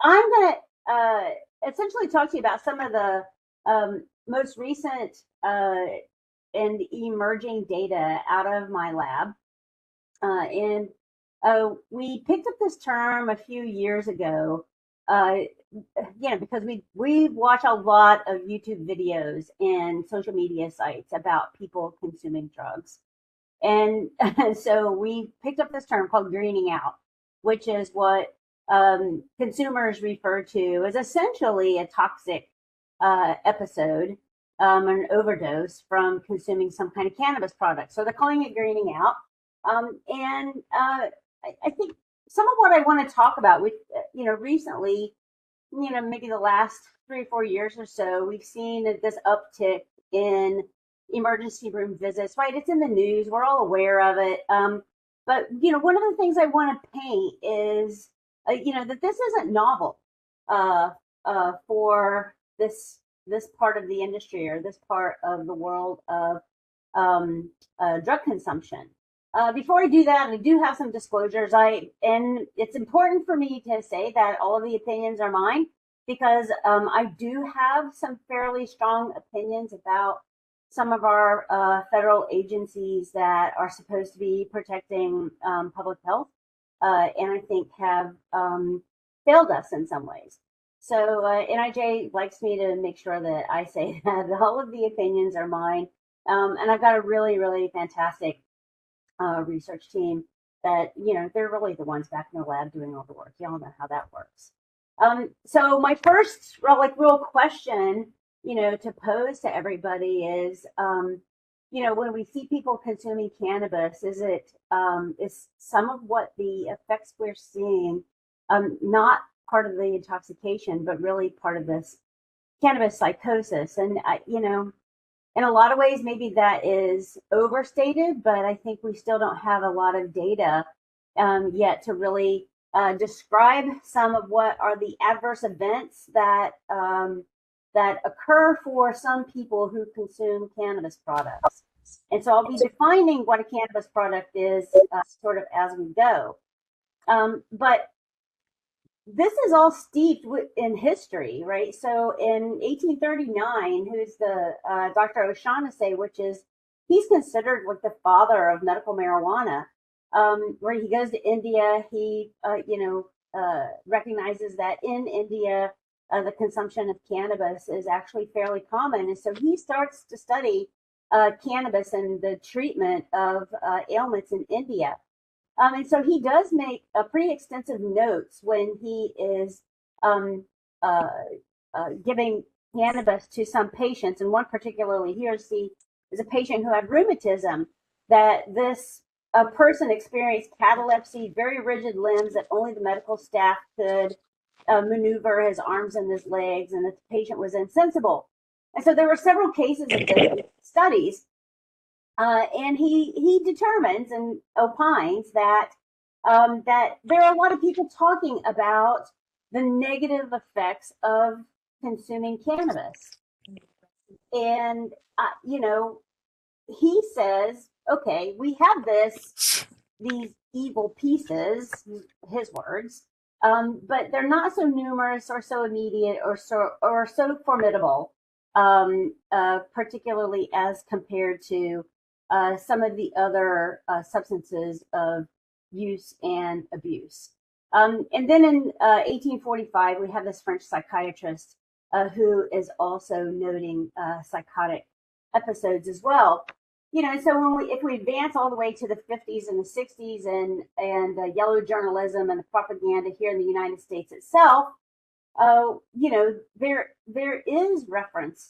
I'm going to essentially talk to you about some of the most recent and emerging data out of my lab. And we picked up this term a few years ago, because we watch a lot of YouTube videos and social media sites about people consuming drugs. And so we picked up this term called greening out, which is what consumers refer to as essentially a toxic episode, an overdose from consuming some kind of cannabis product. So they're calling it greening out. I think some of what I want to talk about with, recently, maybe the last 3 or 4 years or so, we've seen this uptick in emergency room visits, right? It's in the news. We're all aware of it. But one of the things I want to paint is, that this isn't novel for this part of the industry or this part of the world of drug consumption. Before I do that, I do have some disclosures. And it's important for me to say that all of the opinions are mine because I do have some fairly strong opinions about some of our federal agencies that are supposed to be protecting public health, and I think have failed us in some ways. So NIJ likes me to make sure that I say that all of the opinions are mine, and I've got a really, really fantastic research team that, they're really the ones back in the lab doing all the work. Y'all know how that works. So my first real question, to pose to everybody is, when we see people consuming cannabis, is some of what the effects we're seeing, not part of the intoxication, but really part of this cannabis psychosis? And, in a lot of ways, maybe that is overstated, but I think we still don't have a lot of data yet to really describe some of what are the adverse events that occur for some people who consume cannabis products. And so I'll be defining what a cannabis product is sort of as we go. But this is all steeped in history, right? So in 1839, who's the Dr. O'Shaughnessy, he's considered like the father of medical marijuana, where he goes to India. He, recognizes that in India, the consumption of cannabis is actually fairly common. And so he starts to study cannabis and the treatment of ailments in India. And so he does make pretty extensive notes when he is giving cannabis to some patients. And one particularly here is a patient who had rheumatism, that this person experienced catalepsy, very rigid limbs that only the medical staff could maneuver his arms and his legs, and the patient was insensible. And so there were several cases of this studies. And he determines and opines that that there are a lot of people talking about the negative effects of consuming cannabis. And, he says, okay, we have these evil pieces, his words, but they're not so numerous or so immediate or so formidable, particularly as compared to some of the other substances of use and abuse. And then in 1845, we have this French psychiatrist who is also noting psychotic episodes as well. So if we advance all the way to the 50s and the 60s and yellow journalism and the propaganda here in the United States itself, there is reference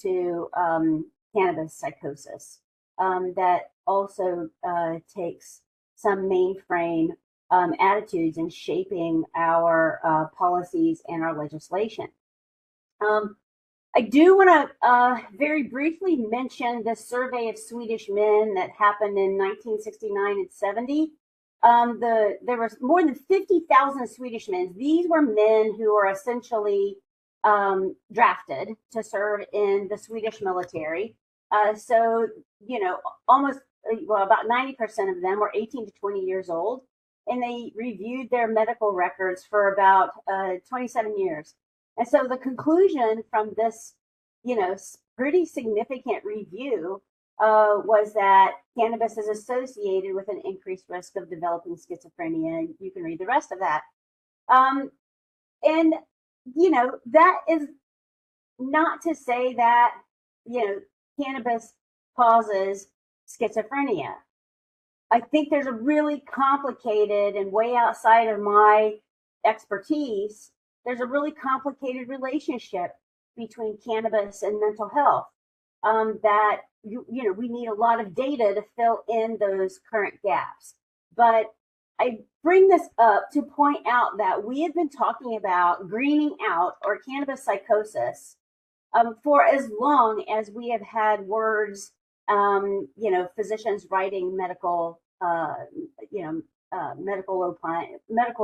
to cannabis psychosis that also takes some mainframe attitudes in shaping our policies and our legislation. I do want to very briefly mention this survey of Swedish men that happened in 1969 and 70. There was more than 50,000 Swedish men. These were men who were essentially drafted to serve in the Swedish military. So, almost, about 90% of them were 18 to 20 years old. and they reviewed their medical records for about 27 years. And so the conclusion from this, pretty significant review was that cannabis is associated with an increased risk of developing schizophrenia. You can read the rest of that. And, that is not to say that, cannabis causes schizophrenia. I think there's a really complicated and way outside of my expertise, there's a really complicated relationship between cannabis and mental health that, we need a lot of data to fill in those current gaps. But I bring this up to point out that we have been talking about greening out or cannabis psychosis for as long as we have had words, physicians writing medical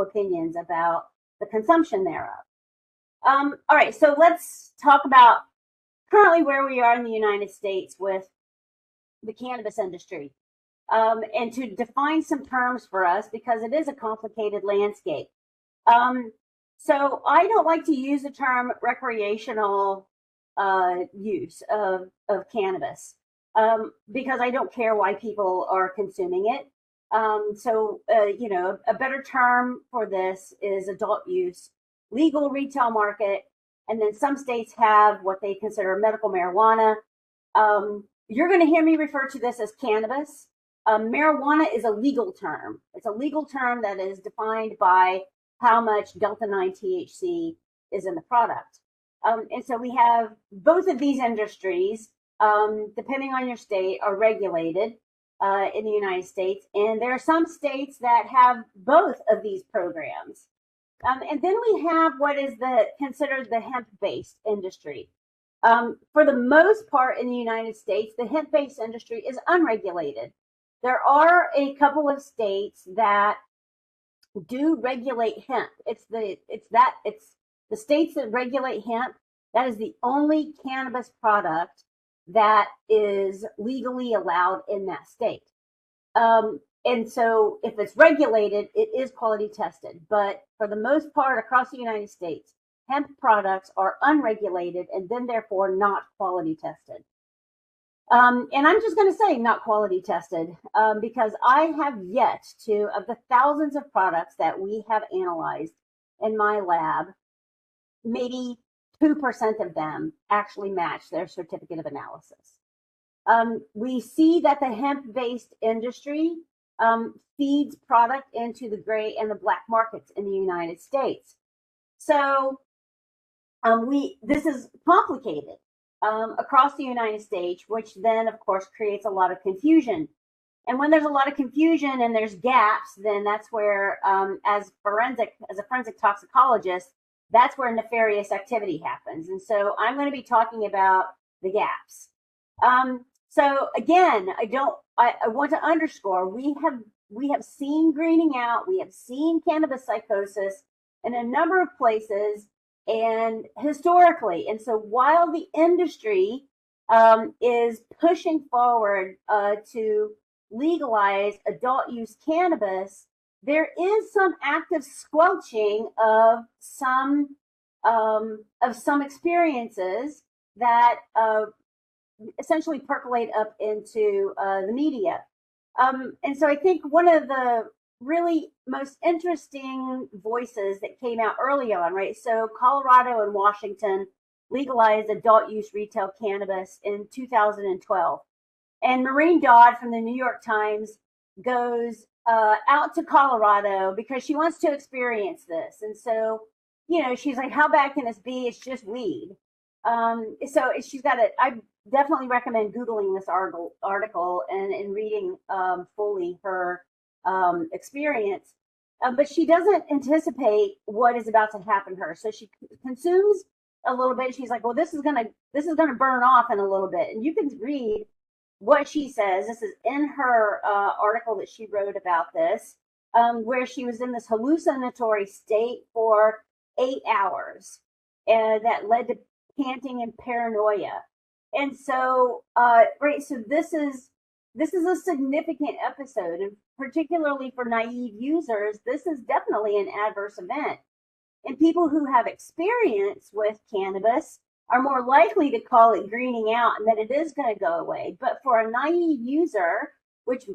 opinions about the consumption thereof. All right, so let's talk about currently where we are in the United States with the cannabis industry. And to define some terms for us, because it is a complicated landscape. So I don't like to use the term recreational use of cannabis because I don't care why people are consuming it. A better term for this is adult use, legal retail market, and then some states have what they consider medical marijuana. You're going to hear me refer to this as cannabis. Marijuana is a legal term. It's a legal term that is defined by how much delta-9 THC is in the product. And so we have both of these industries, depending on your state, are regulated in the United States. And there are some states that have both of these programs. And then we have what is considered the hemp-based industry. For the most part in the United States, the hemp-based industry is unregulated. There are a couple of states that do regulate hemp. It's the states that regulate hemp. That is the only cannabis product that is legally allowed in that state. And so if it's regulated, it is quality tested. But for the most part across the United States, hemp products are unregulated and then therefore not quality tested. And I'm just going to say not quality tested because I have yet to, of the thousands of products that we have analyzed in my lab, maybe 2% of them actually match their certificate of analysis. We see that the hemp-based industry feeds product into the gray and the black markets in the United States. So this is complicated across the United States, which then, of course, creates a lot of confusion. And when there's a lot of confusion and there's gaps, then that's where, as a forensic toxicologist, that's where nefarious activity happens. And so I'm going to be talking about the gaps. So again, I want to underscore, we have seen greening out, we have seen cannabis psychosis in a number of places and historically. And so while the industry is pushing forward to legalize adult use cannabis, there is some active squelching of some experiences that essentially percolate up into the media. And so I think one of the really most interesting voices that came out early on, right? So Colorado and Washington legalized adult use retail cannabis in 2012. And Maureen Dodd from the New York Times goes out to Colorado because she wants to experience this. And so, she's like, how bad can this be? It's just weed. So she's got it. I definitely recommend Googling this article and reading fully her experience. But she doesn't anticipate what is about to happen to her. So she consumes a little bit. She's like, well, this is gonna burn off in a little bit. And you can read what she says. This is in her article that she wrote about this, where she was in this hallucinatory state for 8 hours, and that led to panting and paranoia. And so, right, so this is this is a significant episode, and particularly for naive users, this is definitely an adverse event. And people who have experience with cannabis are more likely to call it greening out and that it is going to go away. But for a naive user, which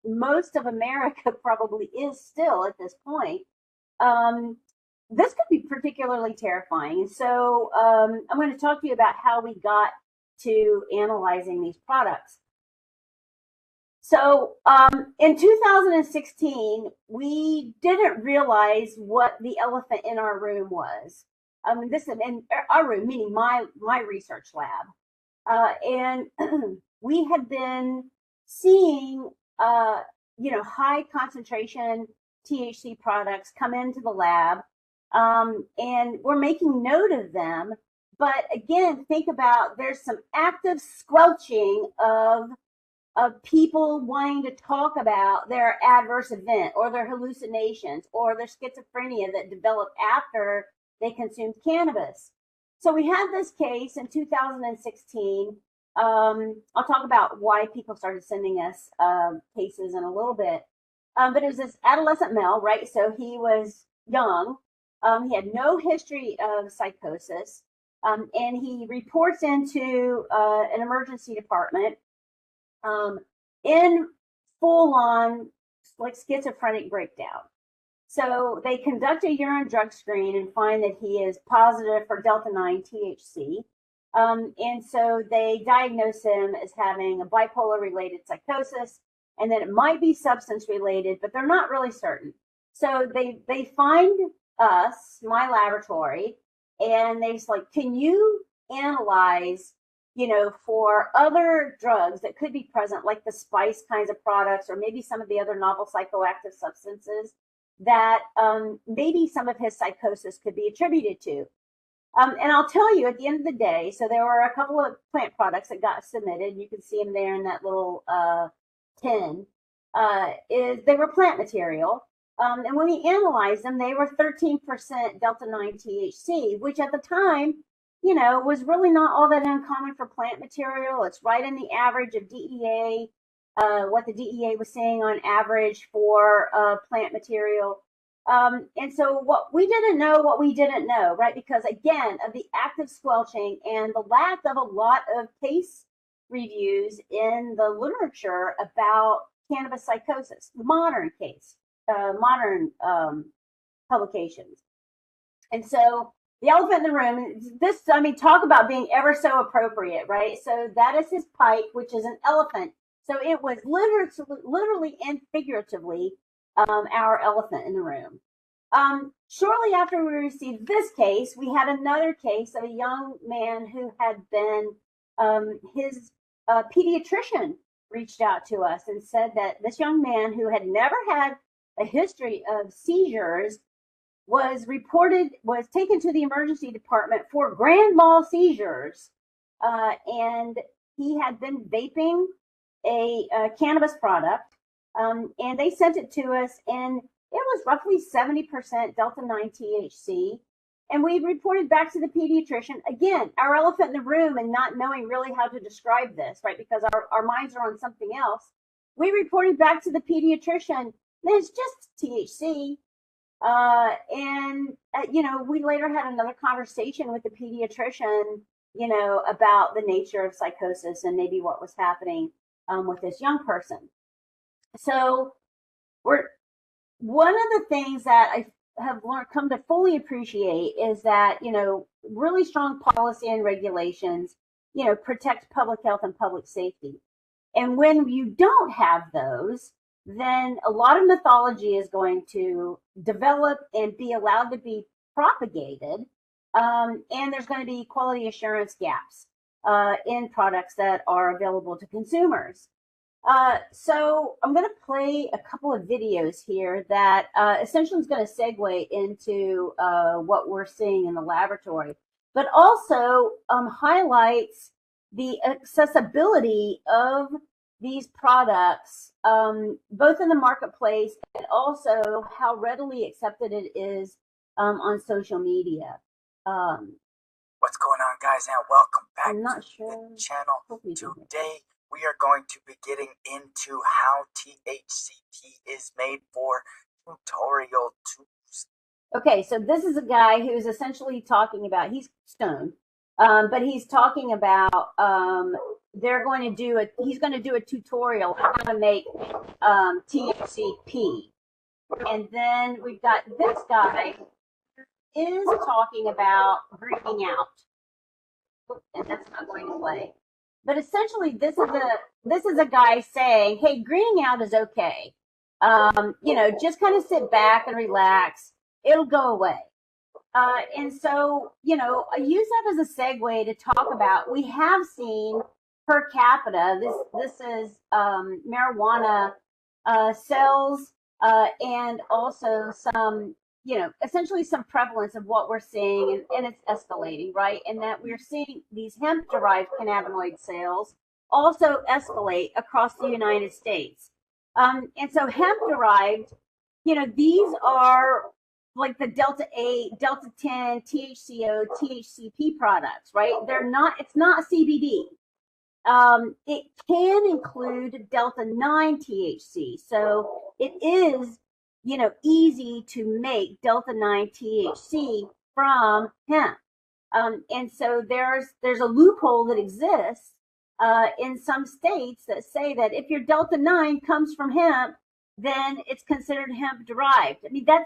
most of America probably is still at this point, this could be particularly terrifying. And so I'm going to talk to you about how we got to analyzing these products. So in 2016, we didn't realize what the elephant in our room was. This in our room, meaning my research lab, and we had been seeing, high concentration THC products come into the lab, and we're making note of them. But again, think about there's some active squelching of people wanting to talk about their adverse event or their hallucinations or their schizophrenia that developed after they consumed cannabis. So we had this case in 2016. I'll talk about why people started sending us cases in a little bit. But it was this adolescent male, right? So he was young. He had no history of psychosis. And he reports into an emergency department in full-on like schizophrenic breakdown. So they conduct a urine drug screen and find that he is positive for delta-9 THC. And so they diagnose him as having a bipolar-related psychosis, and that it might be substance-related, but they're not really certain. So they find us, my laboratory, and they're like, can you analyze, for other drugs that could be present, like the spice kinds of products, or maybe some of the other novel psychoactive substances that maybe some of his psychosis could be attributed to. And I'll tell you, at the end of the day, so there were a couple of plant products that got submitted. You can see them there in that little tin. They were plant material. And when we analyzed them, they were 13% delta-9 THC, which at the time, was really not all that uncommon for plant material. It's right in the average of DEA, what the DEA was saying on average for plant material. And so what we didn't know, right? Because again, of the active squelching and the lack of a lot of case reviews in the literature about cannabis psychosis, the modern publications. And so the elephant in the room, talk about being ever so appropriate, right? So that is his pipe, which is an elephant. So it was literally and figuratively our elephant in the room. Shortly after we received this case, we had another case of a young man who had been, his pediatrician reached out to us and said that this young man who had never had a history of seizures was taken to the emergency department for grand mal seizures, and he had been vaping a cannabis product, and they sent it to us, and it was roughly 70% delta-9 THC, and we reported back to the pediatrician. Again, our elephant in the room and not knowing really how to describe this, right, because our minds are on something else. We reported back to the pediatrician, and it's just THC. We later had another conversation with the pediatrician, about the nature of psychosis and maybe what was happening with this young person. So one of the things that I have come to fully appreciate is that, really strong policy and regulations, protect public health and public safety. And when you don't have those, then a lot of mythology is going to develop and be allowed to be propagated. And there's going to be quality assurance gaps in products that are available to consumers. So I'm going to play a couple of videos here that essentially is going to segue into what we're seeing in the laboratory, but also highlights the accessibility of these products, both in the marketplace and also how readily accepted it is on social media. What's going on, guys, and welcome back to the channel. Today we are going to be getting into how THCP is made for tutorial 2. Okay, so this is a guy who's essentially talking about, he's stoned, but he's talking about he's going to do a tutorial on how to make THCP. And then we've got this guy is talking about greening out, and that's not going to play. But essentially, this is a guy saying, "Hey, greening out is okay. Just kind of sit back and relax. It'll go away." And so, I use that as a segue to talk about. We have seen per capita. This is marijuana sales and also some, essentially some prevalence of what we're seeing, and it's escalating, right? And that we're seeing these hemp-derived cannabinoid sales also escalate across the United States. And so hemp-derived, these are like the Delta 8, Delta 10, THCO, THCP products, right? It's not CBD. It can include Delta 9 THC. So it is, easy to make Delta 9 THC from hemp. And so there's a loophole that exists in some states that say that if your Delta 9 comes from hemp, then it's considered hemp derived. I mean, I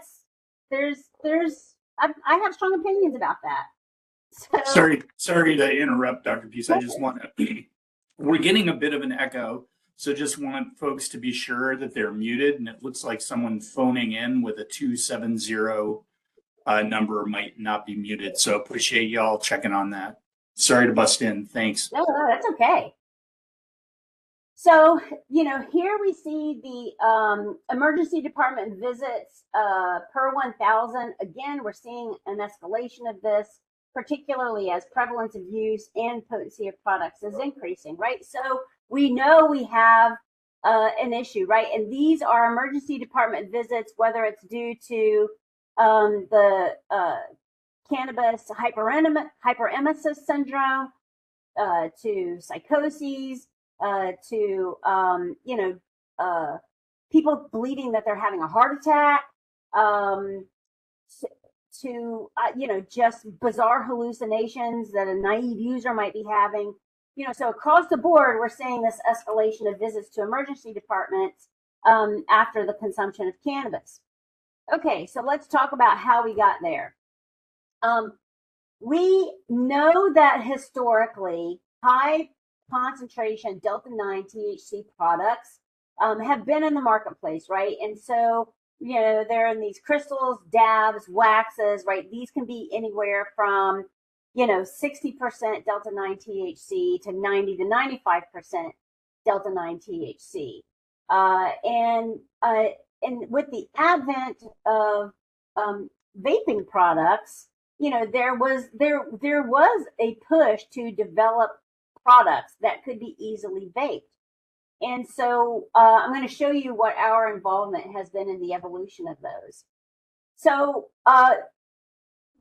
have strong opinions about that. So, sorry to interrupt, Dr. Peace. I just want to, we're getting a bit of an echo. So just want folks to be sure that they're muted, and it looks like someone phoning in with a 270 number might not be muted. So appreciate y'all checking on that. Sorry to bust in. Thanks. No, that's okay. So, here we see the emergency department visits per 1,000. Again, we're seeing an escalation of this, particularly as prevalence of use and potency of products is increasing, right? So we know we have an issue, right? And these are emergency department visits, whether it's due to the cannabis hyperemesis syndrome, to psychoses, to people believing that they're having a heart attack, to just bizarre hallucinations that a naive user might be having. So across the board, we're seeing this escalation of visits to emergency departments after the consumption of cannabis. Okay, so let's talk about how we got there. We know that historically, high concentration Delta 9 THC products have been in the marketplace, right? And so, they're in these crystals, dabs, waxes, right? These can be anywhere from, 60% Delta 9 THC to 90 to 95% Delta 9 THC. And with the advent of vaping products, there was a push to develop products that could be easily vaped. And so I'm going to show you what our involvement has been in the evolution of those. So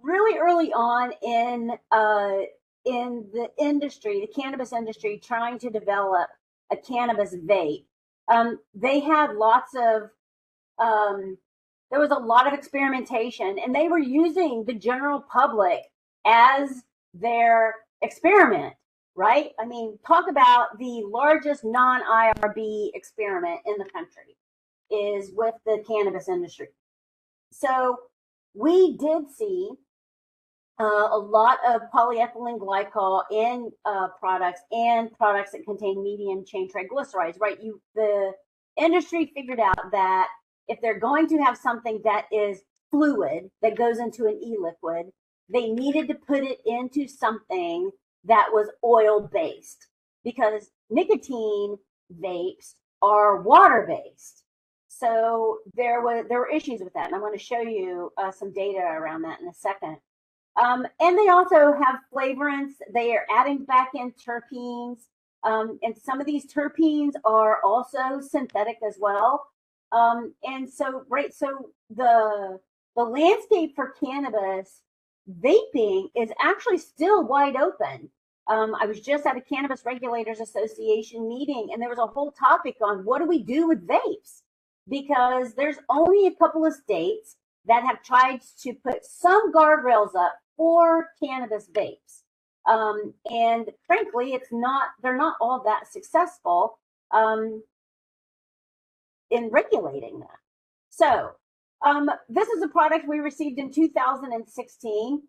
really early on in the industry, the cannabis industry, trying to develop a cannabis vape, they had lots of there was a lot of experimentation, and they were using the general public as their experiment, right? I mean, talk about the largest non-IRB experiment in the country is with the cannabis industry. So we did see a lot of polyethylene glycol in products and products that contain medium chain triglycerides, right? The industry figured out that if they're going to have something that is fluid that goes into an e-liquid, they needed to put it into something that was oil-based, because nicotine vapes are water-based. So there were issues with that, and I'm going to show you some data around that in a second. And they also have flavorants. They are adding back in terpenes, and some of these terpenes are also synthetic as well. And so, right, so the landscape for cannabis vaping is actually still wide open. I was just at a Cannabis Regulators Association meeting, and there was a whole topic on what do we do with vapes? Because there's only a couple of states that have tried to put some guardrails up for cannabis vapes. And frankly, they're not all that successful in regulating that. So this is a product we received in 2016.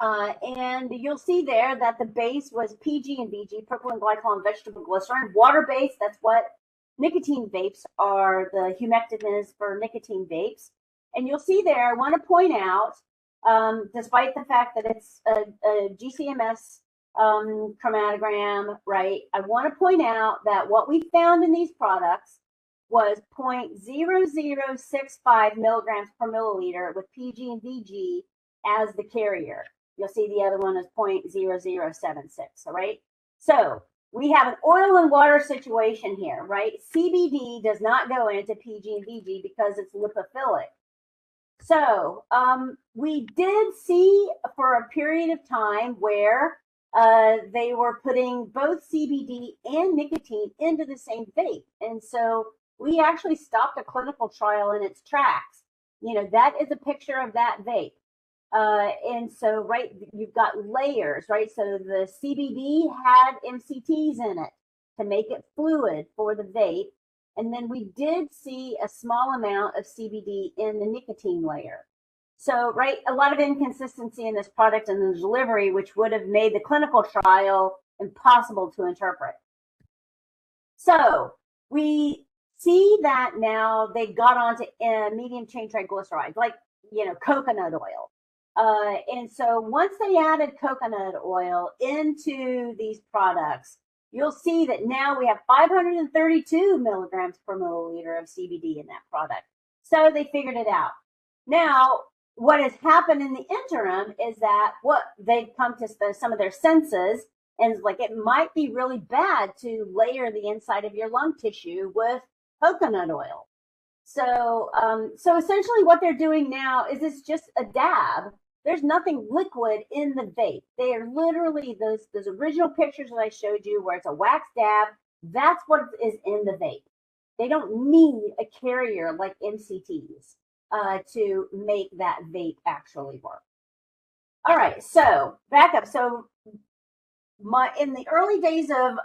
And you'll see there that the base was PG and VG, propylene glycol and vegetable glycerin, water-based. That's what nicotine vapes are. The humectant is for nicotine vapes. And you'll see there, I want to point out, despite the fact that it's a GCMS chromatogram, right? I want to point out that what we found in these products was 0.0065 milligrams per milliliter with PG and VG as the carrier. You'll see the other one is 0.0076, all right? So we have an oil and water situation here, right? CBD does not go into PG and VG because it's lipophilic. So we did see for a period of time where they were putting both CBD and nicotine into the same vape. And so we actually stopped a clinical trial in its tracks. You know, that is a picture of that vape. And so, right, you've got layers, right? So the CBD had MCTs in it to make it fluid for the vape. And then we did see a small amount of CBD in the nicotine layer. So, right, a lot of inconsistency in this product and the delivery, which would have made the clinical trial impossible to interpret. So we see that now they got onto medium chain triglycerides, like, you know, coconut oil. And so once they added coconut oil into these products, you'll see that now we have 532 milligrams per milliliter of CBD in that product. So they figured it out. Now, what has happened in the interim is that what they've come to some of their senses, and it's like it might be really bad to layer the inside of your lung tissue with coconut oil. So, so essentially what they're doing now is it's just a dab. There's nothing liquid in the vape. They are literally those original pictures that I showed you where it's a wax dab. That's what is in the vape. They don't need a carrier like MCTs to make that vape actually work. All right, so back up. So in the early days of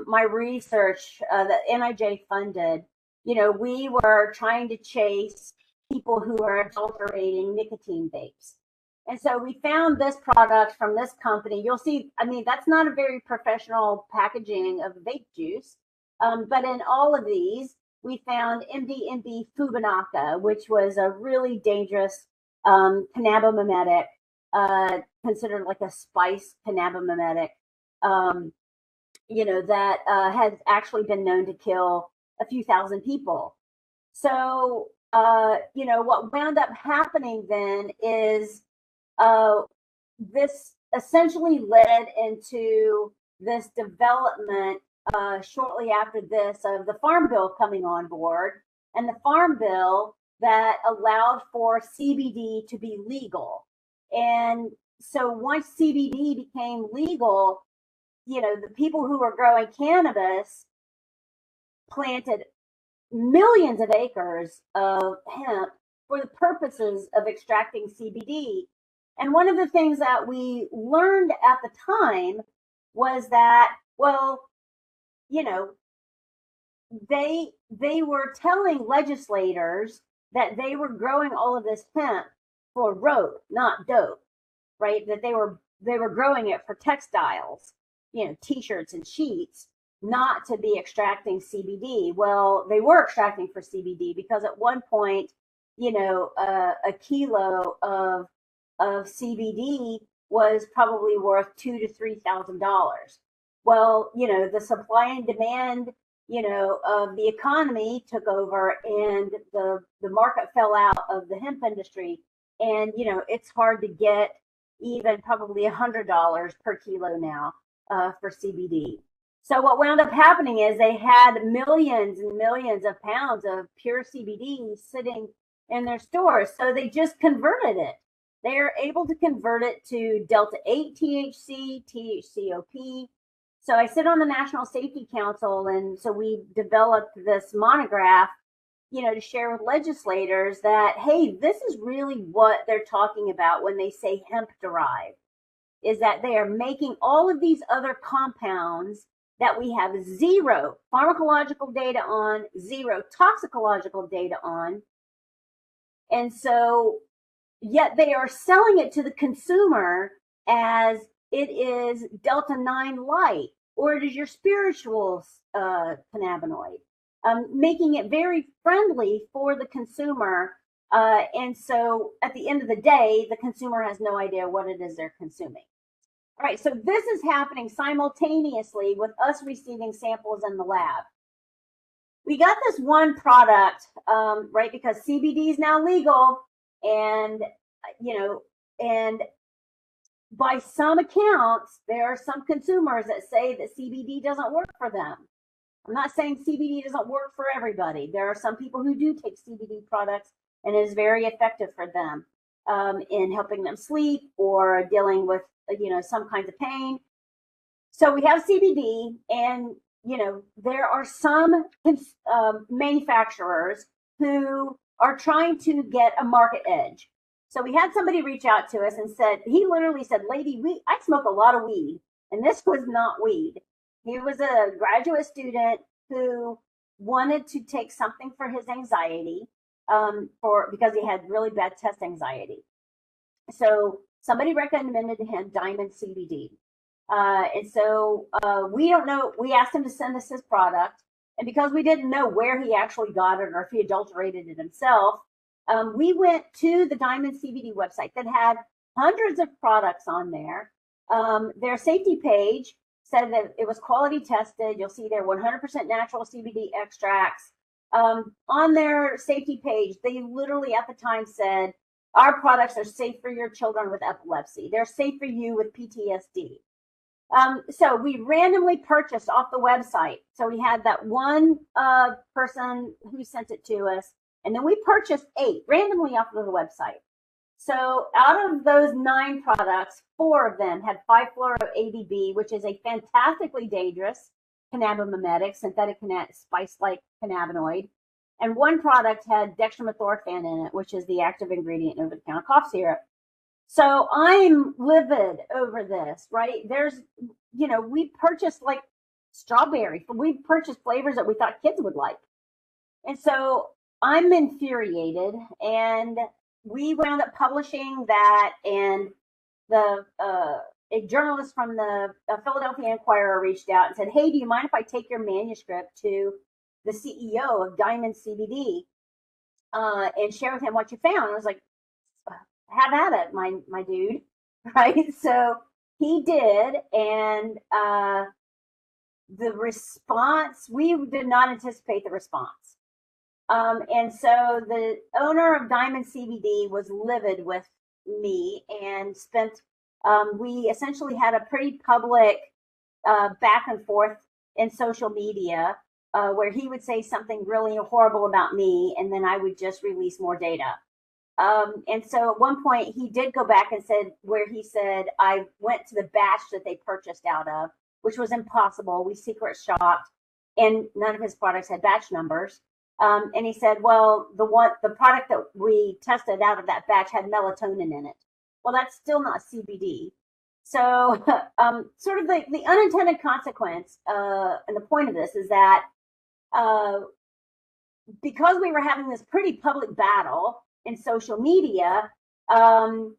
my research that NIJ funded, you know, we were trying to chase people who are adulterating nicotine vapes. And so we found this product from this company. You'll see, I mean, that's not a very professional packaging of vape juice. But in all of these, we found MDMB Fubinaca, which was a really dangerous cannabidiol, considered like a spice cannabidiol, you know, that has actually been known to kill a few thousand people. So, you know, what wound up happening then is this essentially led into this development shortly after this of the Farm Bill coming on board, and the Farm Bill that allowed for CBD to be legal. And so once CBD became legal, you know, the people who were growing cannabis planted millions of acres of hemp for the purposes of extracting CBD. And one of the things that we learned at the time was that, well, you know, they were telling legislators that they were growing all of this hemp for rope, not dope, right? That they were growing it for textiles, you know, t-shirts and sheets, not to be extracting CBD. Well, they were extracting for CBD because at one point, you know, a kilo of CBD was probably worth $2,000 to $3,000. Well, you know, the supply and demand, you know, of the economy took over, and the market fell out of the hemp industry, and you know, it's hard to get even probably $100 per kilo now for CBD. So what wound up happening is they had millions and millions of pounds of pure CBD sitting in their stores. So they just converted it they're able to convert it to Delta 8 THC, THCOP. So I sit on the National Safety Council, and so we developed this monograph, to share with legislators that, hey, this is really what they're talking about when they say hemp-derived, is that they are making all of these other compounds that we have zero pharmacological data on, zero toxicological data on. And so, yet they are selling it to the consumer as it is Delta 9 light, or it is your spiritual cannabinoid, making it very friendly for the consumer. And so at the end of the day, the consumer has no idea what it is they're consuming. All right, so this is happening simultaneously with us receiving samples in the lab. We got this one product, right, because CBD is now legal, and, and by some accounts, there are some consumers that say that CBD doesn't work for them. I'm not saying CBD doesn't work for everybody. There are some people who do take CBD products, and it is very effective for them in helping them sleep or dealing with, some kinds of pain. So we have CBD, and, there are some manufacturers who are trying to get a market edge. So we had somebody reach out to us and he literally said, lady, I smoke a lot of weed, and this was not weed. He was a graduate student who wanted to take something for his anxiety, because he had really bad test anxiety. So somebody recommended to him Diamond CBD. And so we don't know, we asked him to send us his product. And because we didn't know where he actually got it or if he adulterated it himself, we went to the Diamond CBD website that had hundreds of products on there. Their safety page said that it was quality tested. You'll see their 100% natural CBD extracts. On their safety page, they literally at the time said, our products are safe for your children with epilepsy. They're safe for you with PTSD. So we randomly purchased off the website. So we had that one person who sent it to us, and then we purchased 8 randomly off of the website. So out of those 9 products, 4 of them had 5-fluoro-ADB, which is a fantastically dangerous cannabinoid, synthetic spice-like cannabinoid. And one product had dextromethorphan in it, which is the active ingredient in over-the-counter cough syrup. So I'm livid over this, right? We purchased like strawberry. We purchased flavors that we thought kids would like. And so I'm infuriated, and we wound up publishing that, and a journalist from the Philadelphia Inquirer reached out and said, hey, do you mind if I take your manuscript to the CEO of Diamond CBD and share with him what you found? I was like, have at it, my dude, right? So he did, and the response, we did not anticipate the response. And so the owner of Diamond CBD was livid with me and we essentially had a pretty public back and forth in social media where he would say something really horrible about me, and then I would just release more data. And so at one point he did go back and he said, I went to the batch that they purchased out of, which was impossible. We secret shopped, and none of his products had batch numbers. And he said, well, the product that we tested out of that batch had melatonin in it. Well, that's still not CBD. So sort of the unintended consequence, and the point of this is that because we were having this pretty public battle in social media, and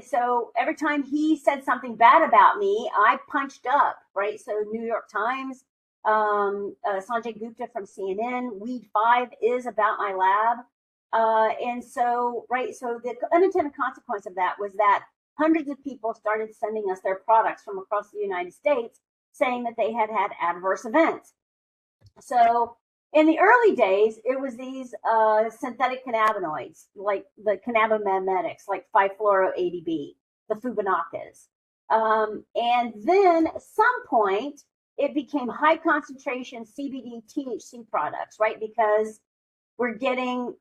so every time he said something bad about me, I punched up, right? So New York Times, Sanjay Gupta from CNN, Weed 5 is about my lab. And so, so the unintended consequence of that was that hundreds of people started sending us their products from across the United States saying that they had had adverse events. So in the early days, it was these synthetic cannabinoids, like the cannabimemetics, like 5-fluoro-ADB, the Fubonacas. And then at some point, it became high concentration CBD THC products, right? Because we're getting,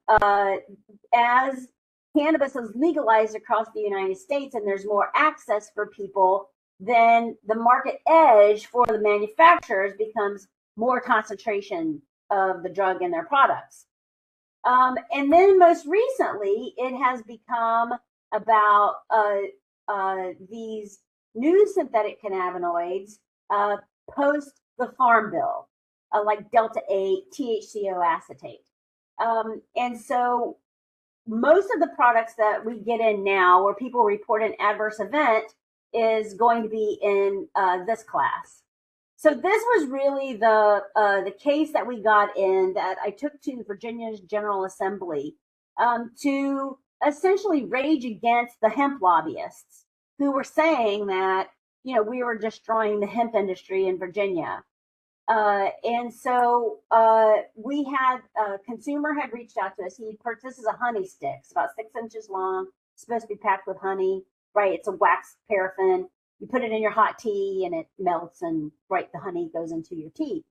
as cannabis is legalized across the United States and there's more access for people, then the market edge for the manufacturers becomes more concentration of the drug in their products. And then most recently, it has become about these new synthetic cannabinoids post the Farm Bill, like Delta-8, THCO acetate. And so most of the products that we get in now where people report an adverse event is going to be in this class. So this was really the case that we got in that I took to Virginia's General Assembly to essentially rage against the hemp lobbyists who were saying that, you know, we were destroying the hemp industry in Virginia. And so we had a consumer had reached out to us. He purchases a honey stick. It's about 6 inches long. It's supposed to be packed with honey, right? It's a wax paraffin. You put it in your hot tea and it melts and right, the honey goes into your tea.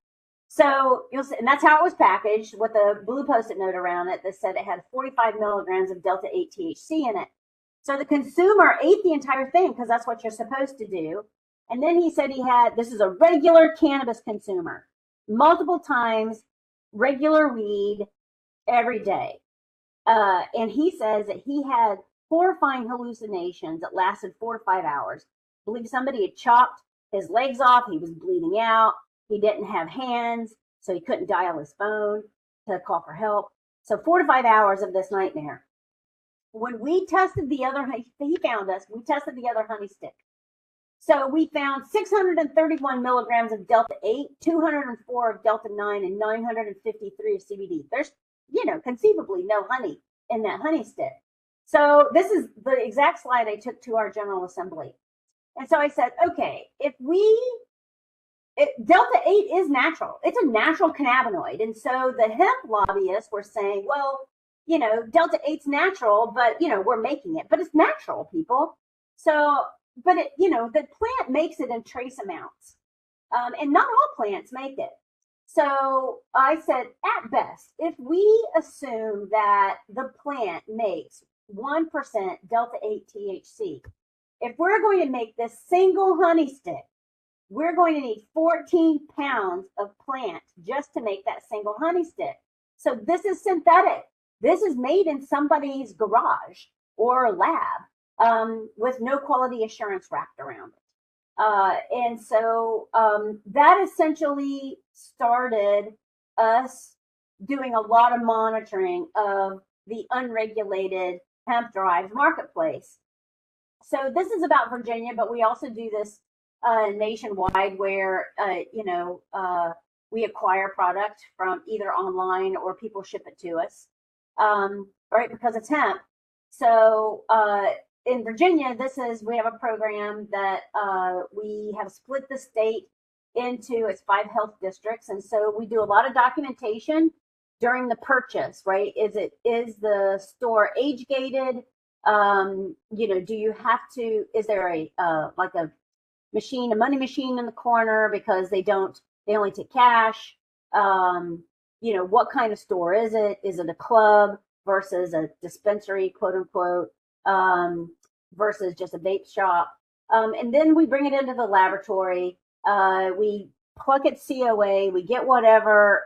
So you'll see, and that's how it was packaged with a blue Post-it note around it that said it had 45 milligrams of Delta-8 THC in it. So the consumer ate the entire thing because that's what you're supposed to do. And then he said this is a regular cannabis consumer, multiple times, regular weed every day. And he says that he had horrifying hallucinations that lasted 4 to 5 hours. I believe somebody had chopped his legs off. He was bleeding out. He didn't have hands, so he couldn't dial his phone to call for help. So 4 to 5 hours of this nightmare. When we tested he found us, we tested the other honey stick. So we found 631 milligrams of Delta-8, 204 of Delta-9, and 953 of CBD. There's, conceivably no honey in that honey stick. So this is the exact slide I took to our General Assembly. And so I said, okay, Delta-8 is natural. It's a natural cannabinoid. And so the hemp lobbyists were saying, well, Delta-8's natural, but, we're making it. But it's natural, people. So, but, the plant makes it in trace amounts. And not all plants make it. So I said, at best, if we assume that the plant makes 1% Delta-8 THC, if we're going to make this single honey stick, we're going to need 14 pounds of plant just to make that single honey stick. So this is synthetic. This is made in somebody's garage or lab with no quality assurance wrapped around it. And so that essentially started us doing a lot of monitoring of the unregulated hemp-derived marketplace. So this is about Virginia, but we also do this nationwide where, we acquire product from either online or people ship it to us, right, because it's hemp. So in Virginia, we have a program that we have split the state into its 5 health districts. And so we do a lot of documentation during the purchase, right? Is the store age gated? Do you have to, is there a money machine in the corner because they only take cash? What kind of store is it? Is it a club versus a dispensary, quote unquote, versus just a vape shop? And then we bring it into the laboratory. We plug it COA, we get whatever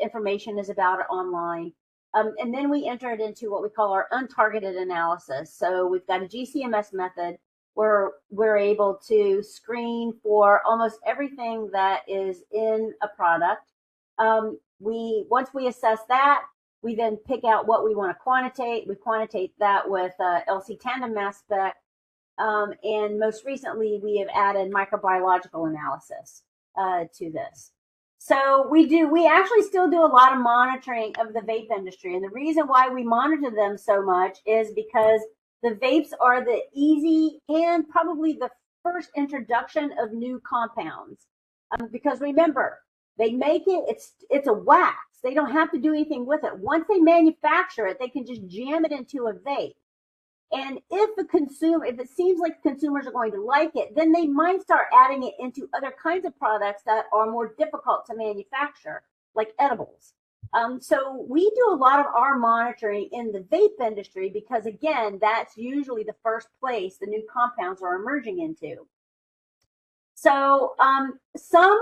information is about it online. And then we enter it into what we call our untargeted analysis. So we've got a GCMS method where we're able to screen for almost everything that is in a product. Once we assess that, we then pick out what we want to quantitate. We quantitate that with LC tandem mass spec. And most recently, we have added microbiological analysis to this. So we actually still do a lot of monitoring of the vape industry. And the reason why we monitor them so much is because the vapes are the easy and probably the first introduction of new compounds. Because remember, they make it's a wax. They don't have to do anything with it. Once they manufacture it, they can just jam it into a vape. And if it seems like consumers are going to like it, then they might start adding it into other kinds of products that are more difficult to manufacture, like edibles. So we do a lot of our monitoring in the vape industry because, again, that's usually the first place the new compounds are emerging into. So some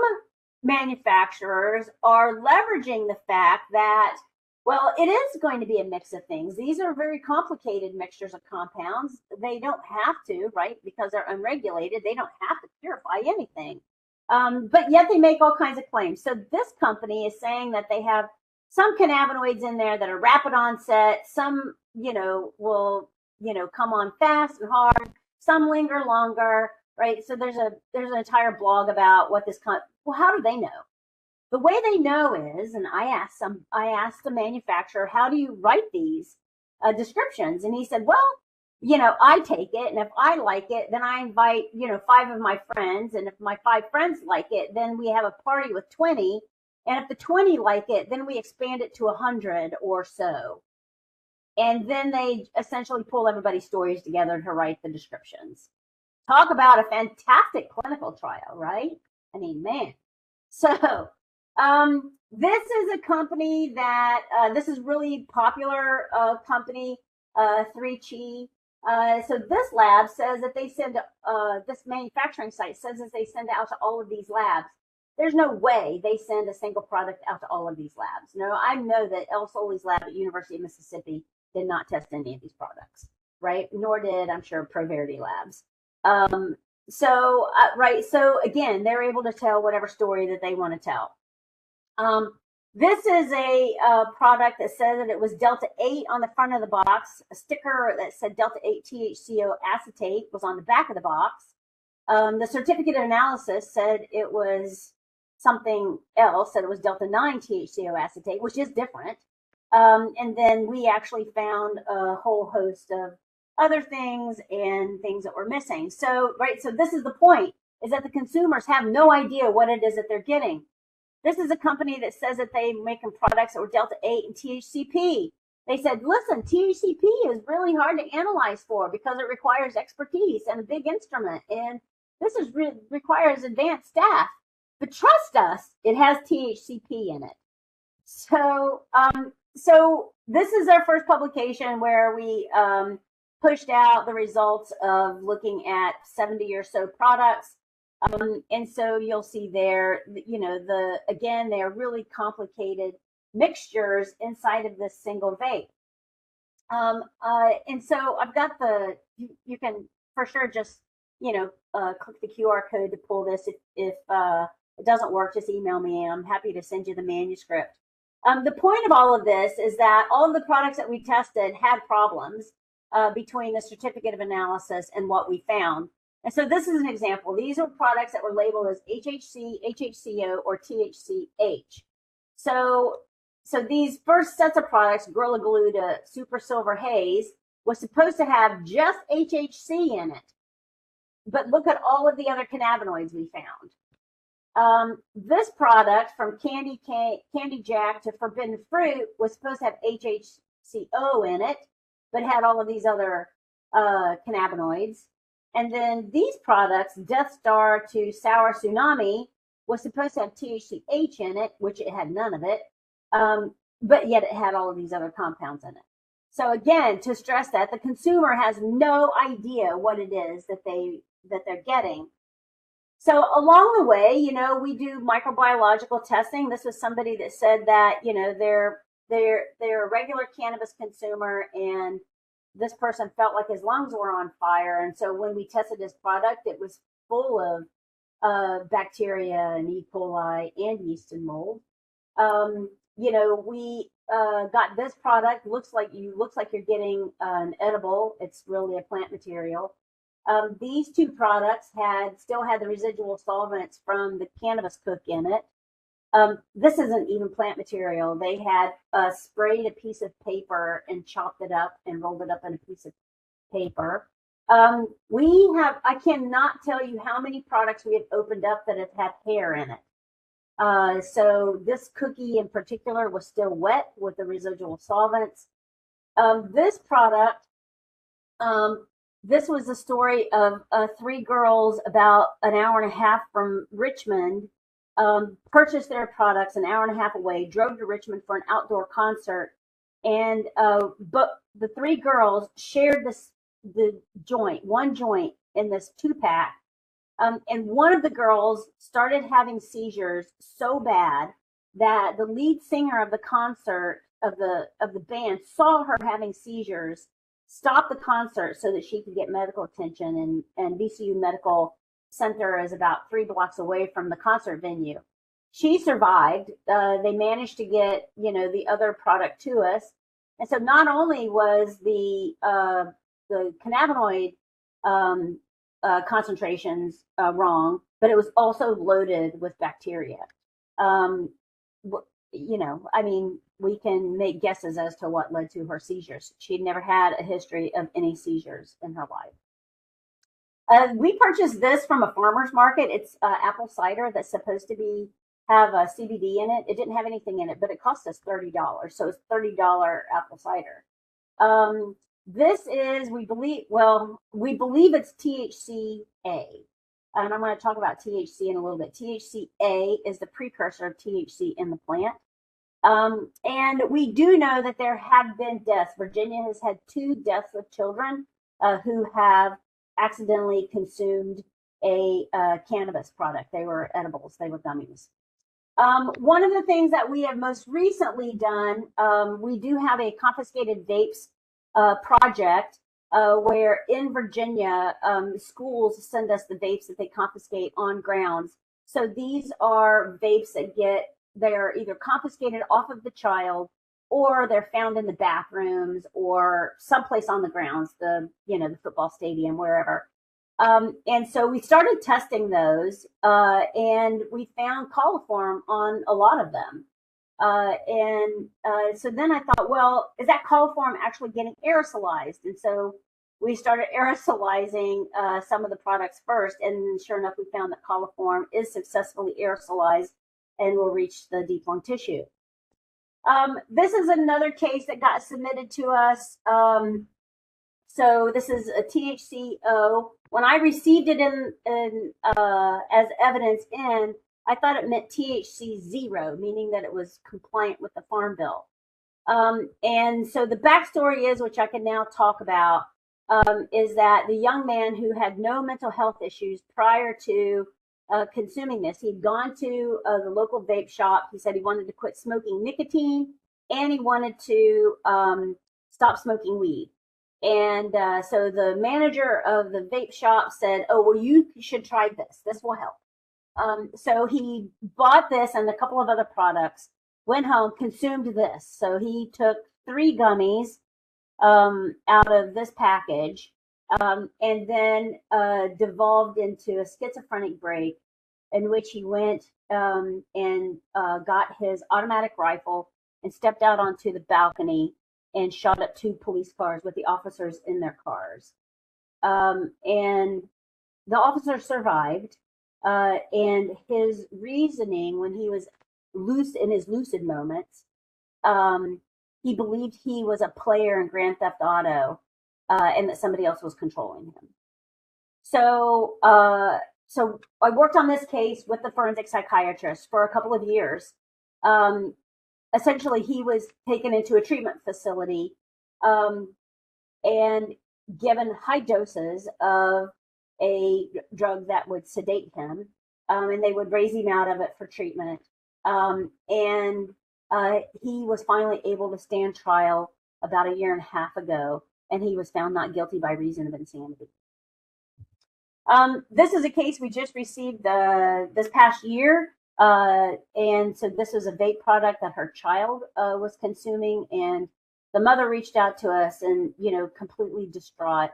manufacturers are leveraging the fact that, well, it is going to be a mix of things. These are very complicated mixtures of compounds. They don't have to, right? Because they're unregulated. They don't have to purify anything. But yet they make all kinds of claims. So this company is saying that they have some cannabinoids in there that are rapid onset. Some, will, come on fast and hard. Some linger longer, right? So there's an entire blog about what this, well, how do they know? The way they know is, and I asked the manufacturer, how do you write these descriptions? And he said, well, I take it, and if I like it, then I invite, 5 of my friends, and if my 5 friends like it, then we have a party with 20, and if the 20 like it, then we expand it to 100 or so. And then they essentially pull everybody's stories together to write the descriptions. Talk about a fantastic clinical trial, right? I mean, man. So this is a company that, this is really popular company, 3Chi. So this lab says that they send, this manufacturing site says that they send out to all of these labs. There's no way they send a single product out to all of these labs. No, I know that El Soli's lab at University of Mississippi did not test any of these products, right? Nor did, I'm sure, Proverity Labs. Right. So again, they're able to tell whatever story that they want to tell. This is a product that says that it was Delta 8 on the front of the box. A sticker that said Delta 8 THCO acetate was on the back of the box. The certificate of analysis said it was something else, said it was Delta 9 THCO acetate, which is different. And then we actually found a whole host of other things and things that were missing. So, right, so this is the point, is that the consumers have no idea what it is that they're getting. This is a company that says that they're making products that were Delta 8 and THCP. They said, listen, THCP is really hard to analyze for because it requires expertise and a big instrument. And this requires advanced staff. But trust us, it has THCP in it. So, so this is our first publication where we pushed out the results of looking at 70 or so products. And so you'll see there, again, they're really complicated mixtures inside of this single vape. And so I've got you can for sure just, click the QR code to pull this. If it doesn't work, just email me and I'm happy to send you the manuscript. The point of all of this is that all of the products that we tested had problems between the certificate of analysis and what we found. And so this is an example. These are products that were labeled as HHC, HHCO, or THCH. So these first sets of products, Gorilla Glue to Super Silver Haze, was supposed to have just HHC in it. But look at all of the other cannabinoids we found. This product, from Candy Jack to Forbidden Fruit, was supposed to have HHCO in it, but had all of these other cannabinoids. And then these products, Death Star to Sour Tsunami, was supposed to have THCH in it, which it had none of it, but yet it had all of these other compounds in it. So again, to stress that, the consumer has no idea what it is that they're getting. So along the way, we do microbiological testing. This was somebody that said that, they're a regular cannabis consumer, and this person felt like his lungs were on fire. And so when we tested his product, it was full of bacteria and E. coli and yeast and mold. We got this product. Looks like you're getting an edible. It's really a plant material. These two products still had the residual solvents from the cannabis cook in it. This isn't even plant material. They had sprayed a piece of paper and chopped it up and rolled it up in a piece of paper. I cannot tell you how many products we have opened up that have had hair in it. So this cookie in particular was still wet with the residual solvents. This product, this was the story of 3 girls about an hour and a half from Richmond purchased their products an hour and a half away, drove to Richmond for an outdoor concert, and but the three girls shared one joint in this 2-pack. And one of the girls started having seizures so bad that the lead singer of the concert of the band saw her having seizures, stopped the concert so that she could get medical attention. And VCU Medical Center is about 3 blocks away from the concert venue. She survived. They managed to get the other product to us, and so not only was the cannabinoid concentrations wrong, but it was also loaded with bacteria. I mean, we can make guesses as to what led to her seizures. She'd never had a history of any seizures in her life. We purchased this from a farmer's market. It's apple cider that's supposed to have a CBD in it. It didn't have anything in it, but it cost us $30. So it's $30 apple cider. This is, we believe it's THCA. And I'm going to talk about THC in a little bit. THCA is the precursor of THC in the plant. And we do know that there have been deaths. Virginia has had 2 deaths of children who have accidentally consumed a cannabis product. They were edibles, they were gummies. One of the things that we have most recently done, we do have a confiscated vapes project where in Virginia, schools send us the vapes that they confiscate on grounds. So these are vapes they're either confiscated off of the child, or they're found in the bathrooms or someplace on the grounds, the football stadium, wherever. And so we started testing those, and we found coliform on a lot of them. So then I thought, well, is that coliform actually getting aerosolized? And so we started aerosolizing some of the products first, and sure enough, we found that coliform is successfully aerosolized and will reach the deep lung tissue. This is another case that got submitted to us. So this is a THCO. When I received it as evidence I thought it meant THC 0, meaning that it was compliant with the Farm Bill. And so the backstory is, which I can now talk about, is that the young man who had no mental health issues prior to consuming this, he'd gone to the local vape shop. He said he wanted to quit smoking nicotine, and he wanted to stop smoking weed. And so the manager of the vape shop said, oh, well, you should try this. This will help. So he bought this and a couple of other products, went home, consumed this. So he took 3 gummies out of this package, and then devolved into a schizophrenic break in which he went and got his automatic rifle and stepped out onto the balcony and shot up 2 police cars with the officers in their cars. And the officers survived. And his reasoning when he was in his lucid moments, he believed he was a player in Grand Theft Auto, and that somebody else was controlling him. So I worked on this case with the forensic psychiatrist for a couple of years. Essentially, he was taken into a treatment facility and given high doses of a drug that would sedate him, and they would raise him out of it for treatment. And he was finally able to stand trial about 1.5 years ago, and he was found not guilty by reason of insanity. This is a case we just received this past year. And so this was a vape product that her child was consuming, and the mother reached out to us and, completely distraught,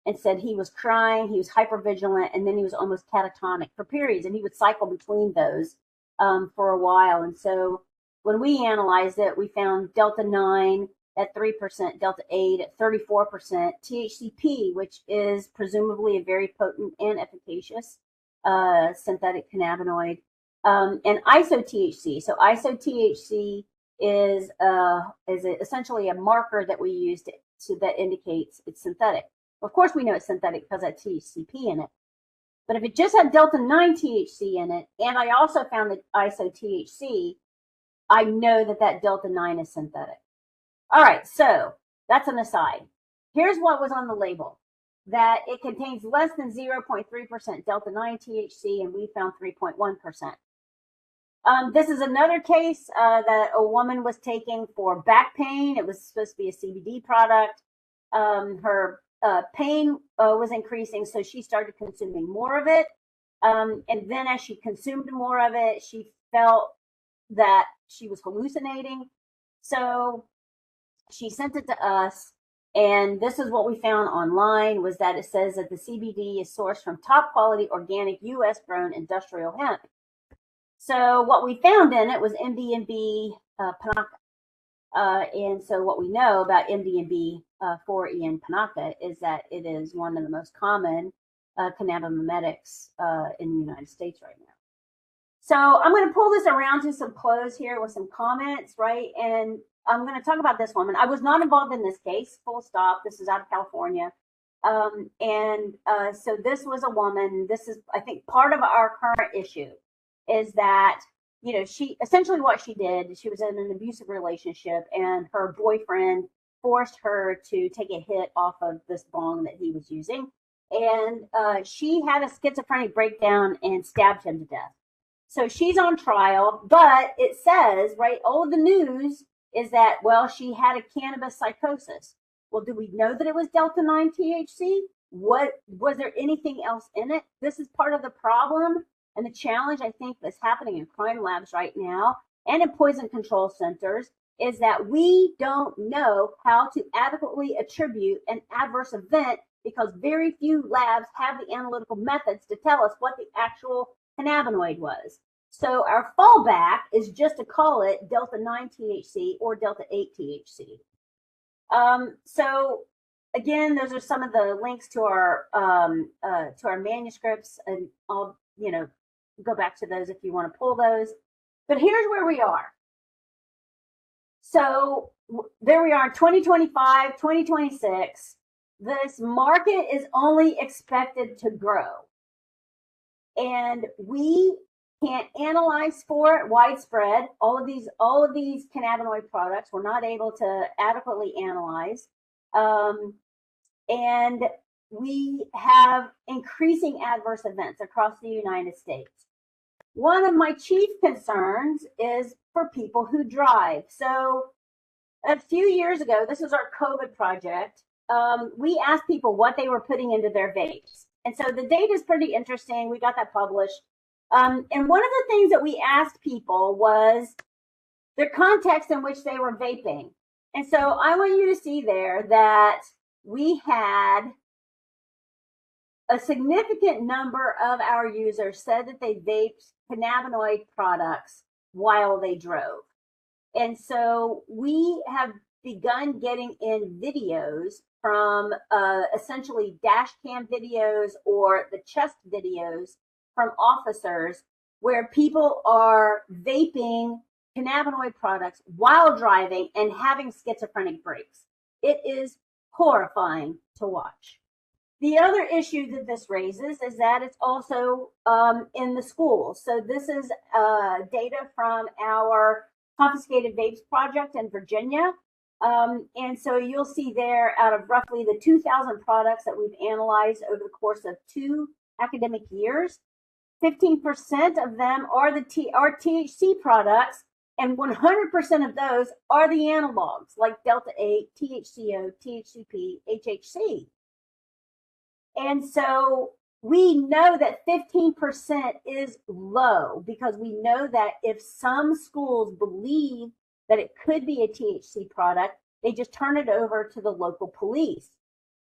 and said he was crying, he was hypervigilant, and then he was almost catatonic for periods, and he would cycle between those for a while. And so when we analyzed it, we found Delta 9 at 3%, Delta 8 at 34%, THCP, which is presumably a very potent and efficacious synthetic cannabinoid, and iso-THC. So iso-THC is essentially a marker that we use that indicates it's synthetic. Of course, we know it's synthetic because of THCP in it. But if it just had Delta 9 THC in it, and I also found the iso THC, I know that that Delta 9 is synthetic. All right, so that's an aside. Here's what was on the label. That it contains less than 0.3% Delta 9 THC, and we found 3.1%. This is another case that a woman was taking for back pain. It was supposed to be a CBD product. Her pain was increasing, so she started consuming more of it. And then as she consumed more of it, she felt that she was hallucinating. So she sent it to us. And this is what we found online, was that it says that the CBD is sourced from top quality organic US grown industrial hemp. So what we found in it was MD&B Panaka. And so what we know about MD&B 4E and Panaka is that it is one of the most common cannabimetics in the United States right now. So I'm going to pull this around to some close here with some comments, right? And I'm going to talk about this woman. I was not involved in this case, full stop. This is out of California. So this was a woman. This is, I think, part of our current issue is that, you know, she essentially what she did, she was in an abusive relationship and her boyfriend forced her to take a hit off of this bong that he was using. And she had a schizophrenic breakdown and stabbed him to death. So she's on trial, but it says, right, all of the news is that, well, she had a cannabis psychosis. Well, do we know that it was Delta 9 THC? What was there anything else in it? This is part of the problem and the challenge, I think, that's happening in crime labs right now and in poison control centers is that we don't know how to adequately attribute an adverse event because very few labs have the analytical methods to tell us what the actual cannabinoid was. So our fallback is just to call it Delta 9 THC or Delta 8 THC. So again, those are some of the links to our manuscripts, and I'll, you know, go back to those if you want to pull those. But here's where we are. So there we are, 2025, 2026. This market is only expected to grow. And we can't analyze for it widespread. All of these cannabinoid products we're not able to adequately analyze. And we have increasing adverse events across the United States. One of my chief concerns is for people who drive. So a few years ago, this was our COVID project, we asked people what they were putting into their vapes. And so the data is pretty interesting. We got that published. And one of the things that we asked people was their context in which they were vaping. And so I want you to see there that we had a significant number of our users said that they vaped cannabinoid products while they drove. And so we have begun getting in videos from essentially dash cam videos or the chest videos from officers where people are vaping cannabinoid products while driving and having schizophrenic breaks. It is horrifying to watch. The other issue that this raises is that it's also in the schools. So this is data from our confiscated vapes project in Virginia. And so you'll see there, out of roughly the 2,000 products that we've analyzed over the course of 2 academic years, 15% of them are THC products, and 100% of those are the analogs like Delta 8, THCO, THCP, HHC. And so we know that 15% is low because we know that if some schools believe that it could be a THC product, they just turn it over to the local police.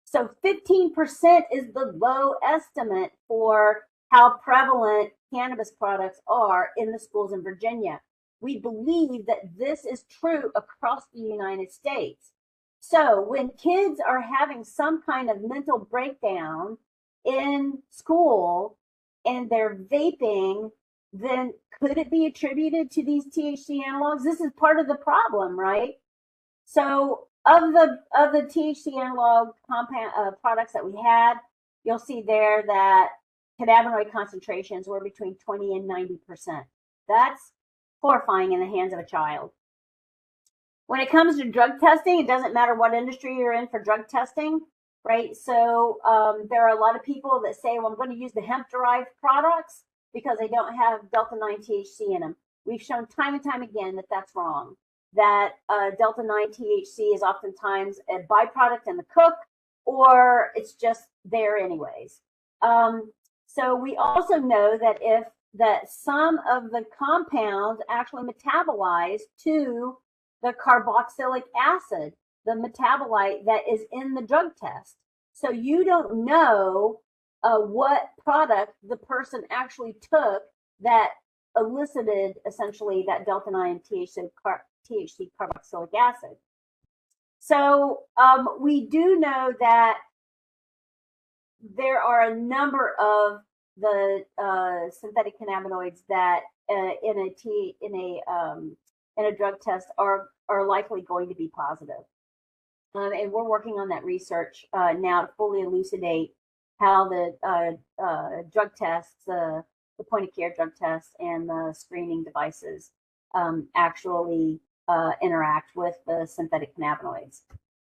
So 15% is the low estimate for how prevalent cannabis products are in the schools in Virginia. We believe that this is true across the United States. So when kids are having some kind of mental breakdown in school and they're vaping, then could it be attributed to these THC analogs? This is part of the problem, right? So of the THC analog compound products that we had, you'll see there that cannabinoid concentrations were between 20 and 90%. That's horrifying in the hands of a child. When it comes to drug testing, it doesn't matter what industry you're in for drug testing, right? So there are a lot of people that say, well, I'm going to use the hemp-derived products because they don't have Delta-9 THC in them. We've shown time and time again that that's wrong, that Delta-9 THC is oftentimes a byproduct in the cook, or it's just there anyways. So we also know that some of the compounds actually metabolize to the carboxylic acid, the metabolite that is in the drug test. So you don't know what product the person actually took that elicited essentially that Delta-9 THC carboxylic acid. So we do know that there are a number of the synthetic cannabinoids that in a drug test are likely going to be positive. And we're working on that research now to fully elucidate how the drug tests, the point of care drug tests and the screening devices actually interact with the synthetic cannabinoids.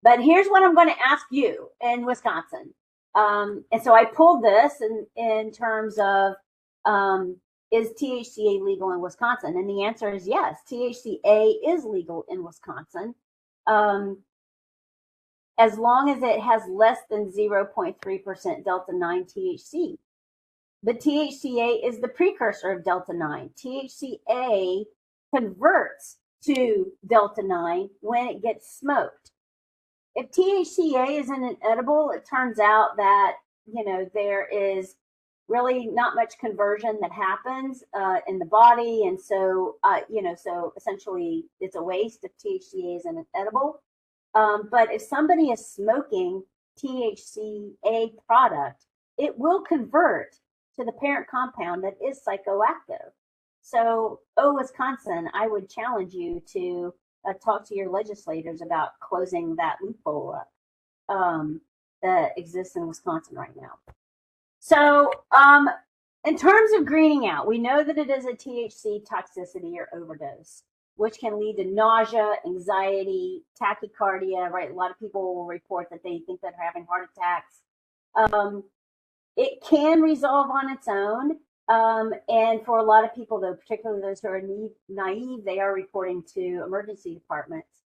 But here's what I'm going to ask you in Wisconsin. And so I pulled this in terms of, is THCA legal in Wisconsin? And the answer is yes, THCA is legal in Wisconsin, as long as it has less than 0.3% Delta-9 THC. But THCA is the precursor of Delta-9. THCA converts to Delta-9 when it gets smoked. If THCA is in an edible, it turns out that, there is really not much conversion that happens in the body. And so, so essentially it's a waste if THCA is in an edible. But if somebody is smoking THCA product, it will convert to the parent compound that is psychoactive. So, Wisconsin, I would challenge you to talk to your legislators about closing that loophole up that exists in Wisconsin right now. So, in terms of greening out, we know that it is a THC toxicity or overdose, which can lead to nausea, anxiety, tachycardia, right? A lot of people will report that they think that they're having heart attacks. It can resolve on its own. And for a lot of people, though, particularly those who are naive, they are reporting to emergency departments.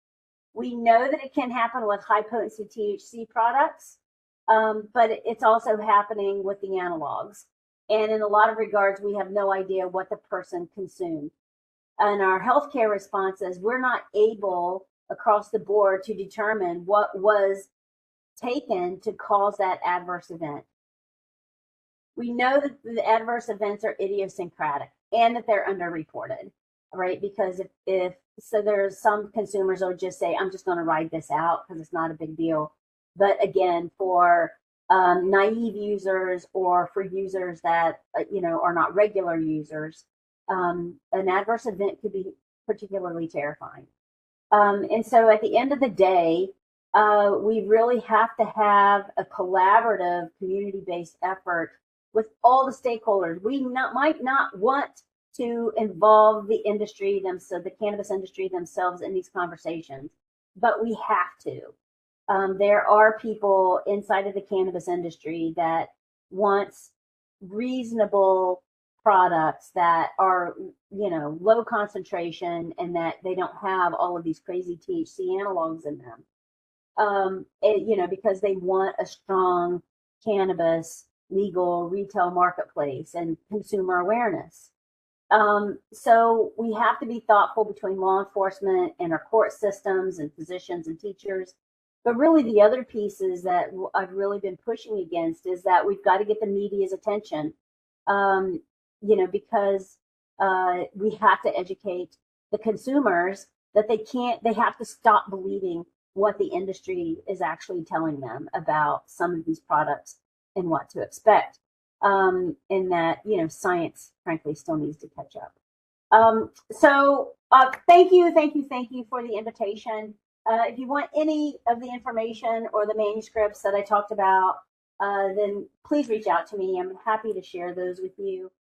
We know that it can happen with high potency THC products, but it's also happening with the analogs. And in a lot of regards, we have no idea what the person consumed. And our healthcare responses, we're not able across the board to determine what was taken to cause that adverse event. We know that the adverse events are idiosyncratic and that they're underreported, right? Because if there's some consumers who just say, I'm just going to ride this out because it's not a big deal. But again, for naive users or for users that, are not regular users, an adverse event could be particularly terrifying. And so at the end of the day, we really have to have a collaborative community-based effort with all the stakeholders. We might not want to involve the industry themselves, the cannabis industry themselves in these conversations, but we have to. There are people inside of the cannabis industry that wants reasonable products that are, low concentration and that they don't have all of these crazy THC analogs in them. Because they want a strong cannabis legal retail marketplace and consumer awareness. So we have to be thoughtful between law enforcement and our court systems and physicians and teachers. But really the other pieces that I've really been pushing against is that we've got to get the media's attention, because we have to educate the consumers that they have to stop believing what the industry is actually telling them about some of these products and what to expect. And that, science, frankly, still needs to catch up. So thank you for the invitation. If you want any of the information or the manuscripts that I talked about, then please reach out to me. I'm happy to share those with you.